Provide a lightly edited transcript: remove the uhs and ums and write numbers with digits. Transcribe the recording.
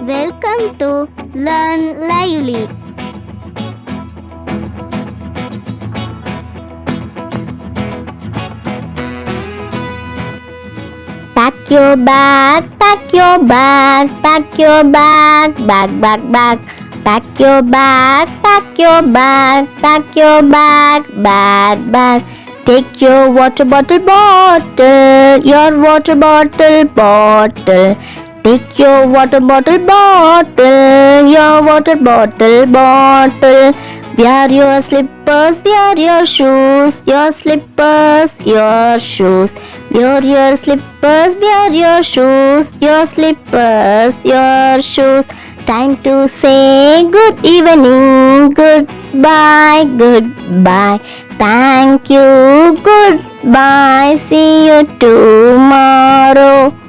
Welcome to Learn Lively. Pack your bag, pack your bag, pack your bag, bag. Pack your bag, pack your bag, pack your bag. Take your water bottle, your water bottle. Take your water bottle, your water bottle. Wear your slippers, wear your shoes, your slippers, your shoes. Wear your slippers, wear your shoes, your slippers, your shoes. Time to say good evening, goodbye, goodbye. Thank you, goodbye. See you tomorrow.